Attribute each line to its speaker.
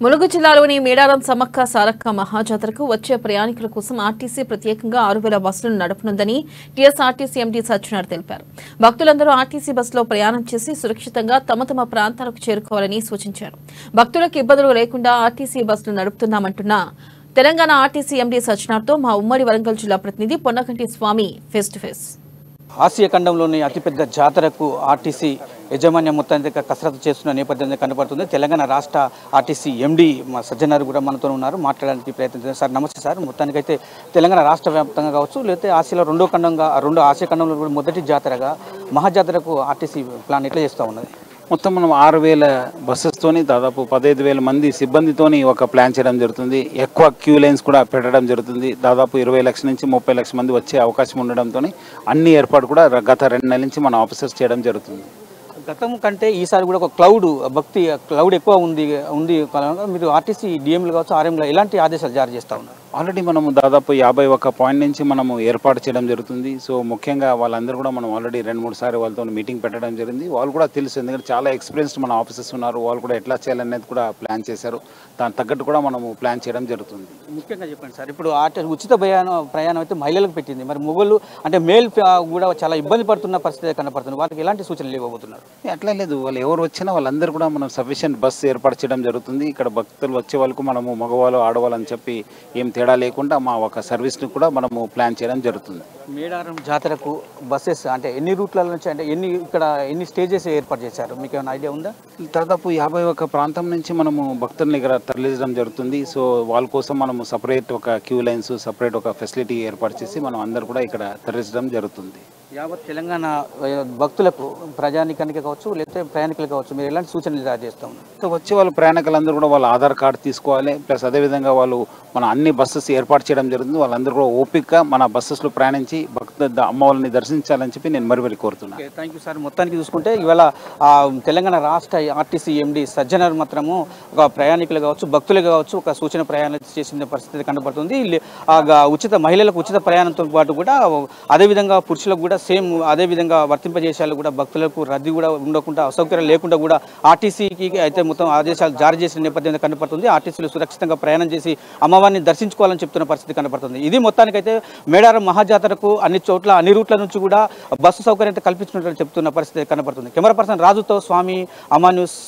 Speaker 1: ములుగు జిల్లాలోని మేడారం సమ్మక్క సారక్క మహాజాతరకు వచ్చే ప్రయాణికుల కోసం ఆర్టీసీ ప్రత్యేకంగా 6000 బస్సులను నడపనుందని టీఎస్ఆర్టీసీ ఎండీ సత్యనారాయణ తెలిపారు. భక్తులందరూ ఆర్టీసీ బస్సులో ప్రయాణం చేసి సురక్షితంగా తమ తమ ప్రాంతాలకు చేరుకోవాలని సూచించారు. భక్తులకు ఇబ్బందులు లేకుండా ఆర్టీసీ బస్సులు నడుపుతున్నామంటున్న తెలంగాణ ఆర్టీసీ ఎండీ సత్యనారాయణతో మా ఉమ్మడి వరంగల్ జిల్లా ప్రతినిధి పొన్నగంటి స్వామి ఫేస్ టు ఫేస్.
Speaker 2: ఆసియా ఖండంలోని అతిపెద్ద జాతరకు ఆర్టీసీ యాజమాన్యం మొత్తానికి కసరత్తు చేస్తున్న నేపథ్యంలో కనబడుతుంది. తెలంగాణ రాష్ట్ర ఆర్టీసీ ఎండీ మా సజ్జనారు కూడా మనతో ఉన్నారు, మాట్లాడడానికి ప్రయత్నించారు. సార్ నమస్తే సార్. మొత్తానికైతే తెలంగాణ రాష్ట్ర వ్యాప్తంగా కావచ్చు, లేకపోతే ఆసియాలో రెండో ఆసియా ఖండంలో కూడా మొదటి జాతరగా మహాజాతరకు ఆర్టీసీ ప్లాన్ ఎట్లా చేస్తూ ఉన్నది?
Speaker 3: మొత్తం మనం 6000 బస్సెస్తోని దాదాపు 15,000 మంది సిబ్బందితోని ఒక ప్లాన్ చేయడం జరుగుతుంది. ఎక్కువ క్యూ లైన్స్ కూడా పెట్టడం జరుగుతుంది. దాదాపు 20 లక్షల నుంచి 30 లక్షల మంది వచ్చే అవకాశం ఉండడంతో అన్ని ఏర్పాటు కూడా గత 2 నెలల నుంచి మన ఆఫీసర్స్ చేయడం జరుగుతుంది.
Speaker 2: గతం కంటే ఈసారి కూడా ఒక క్లౌడ్ ఎక్కువ ఉంది. మీరు ఆర్టీసీ డిఎంలు కావచ్చు, ఆర్ఎంలు ఎలాంటి ఆదేశాలు జారీ చేస్తూ ఉన్నారు?
Speaker 3: ఆల్రెడీ మనము దాదాపు 51 పాయింట్ నుంచి మనము ఏర్పాటు చేయడం జరుగుతుంది. సో ముఖ్యంగా వాళ్ళందరూ కూడా మనం ఆల్రెడీ 2-3 సార్లు వాళ్ళతో మీటింగ్ పెట్టడం జరిగింది. వాళ్ళు కూడా తెలుసు, ఎందుకంటే చాలా ఎక్స్పీరియన్స్డ్ మన ఆఫీసర్స్ ఉన్నారు. వాళ్ళు కూడా ఎట్లా చేయాలనేది కూడా ప్లాన్ చేశారు. దాని తగ్గట్టు కూడా మనము ప్లాన్ చేయడం జరుగుతుంది.
Speaker 2: ముఖ్యంగా చెప్పండి సార్, ఇప్పుడు ఉచిత ప్రయాణం అయితే మహిళలకు పెట్టింది. మరి మొగలు అంటే మేల్ కూడా చాలా ఇబ్బంది పడుతున్న పరిస్థితి కనపడుతుంది. వాళ్ళకి ఎలాంటి సూచనలు ఇవ్వబోతున్నారు?
Speaker 3: అట్లా లేదు, వాళ్ళు ఎవరు వచ్చినా వాళ్ళందరూ కూడా మనం సఫిషియెంట్ బస్ ఏర్పాటు చేయడం జరుగుతుంది. ఇక్కడ భక్తులు వచ్చే వాళ్ళకు మనము మగవాళ్ళు ఆడవాళ్ళు అని చెప్పి ఏం తేడా లేకుండా మా ఒక సర్వీస్ని కూడా మనము ప్లాన్ చేయడం జరుగుతుంది.
Speaker 2: మేడారం జాతరకు బస్సెస్ అంటే ఎన్ని రూట్ల నుంచి, అంటే ఎన్ని స్టేజెస్ ఏర్పాటు చేశారు, మీకు ఏమైనా ఐడియా ఉందా?
Speaker 3: దాదాపు 51 ప్రాంతం నుంచి మనము భక్తుల్ని ఇక్కడ తరలించడం జరుగుతుంది. సో వాళ్ళ కోసం మనము సపరేట్ ఒక క్యూ లైన్స్, సపరేట్ ఒక ఫెసిలిటీ ఏర్పాటు చేసి మనం అందరూ కూడా ఇక్కడ తరలించడం జరుగుతుంది.
Speaker 2: యావత్ తెలంగాణ భక్తులకు, ప్రజానికానికి కావచ్చు, లేకపోతే ప్రయాణికులు కావచ్చు, మీరు ఎలాంటి సూచనలు జారీ చేస్తూ ఉన్నారు?
Speaker 3: వచ్చే వాళ్ళ ప్రయాణికులందరూ కూడా వాళ్ళ ఆధార్ కార్డు తీసుకోవాలి. ప్లస్ అదేవిధంగా వాళ్ళు మన అన్ని బస్సెస్ ఏర్పాటు చేయడం జరుగుతుంది. వాళ్ళందరూ కూడా ఓపికగా మన బస్సెస్లో ప్రయాణించి అమ్మవారిని దర్శించాలని చెప్పి నేను మరీ కోరుతున్నాను.
Speaker 2: Thank you sir. మొత్తానికి చూసుకుంటే ఇవాళ తెలంగాణ రాష్ట్ర ఆర్టీసీ ఎండీ సజ్జనార్ మాత్రము ఒక ప్రయాణికులు కావచ్చు, భక్తులు కావచ్చు ఒక సూచన ప్రయాణం చేసిన పరిస్థితి కనబడుతుంది. మహిళలకు ఉచిత ప్రయాణంతో పాటు కూడా అదేవిధంగా పురుషులకు కూడా సేమ్ అదేవిధంగా వర్తింపజేసేలు కూడా భక్తులకు రద్దీ కూడా ఉండకుండా, అసౌకర్యం లేకుండా కూడా ఆర్టీసీకి అయితే మొత్తం ఆదేశాలు జారీ చేసిన నేపథ్యంలో కనపడుతుంది. ఆర్టీసీలు సురక్షితంగా ప్రయాణం చేసి అమ్మవారిని దర్శించుకోవాలని చెప్తున్న పరిస్థితి కనపడుతుంది. ఇది మొత్తానికైతే మేడారం మహాజాతరకు అన్ని చోట్ల అన్ని రూట్ల నుంచి కూడా బస్సు సౌకర్యం కల్పించినట్టు చెప్తున్న పరిస్థితి కనపడుతుంది. కెమెరా పర్సన్ రాజుతో స్వామి, అమా న్యూస్.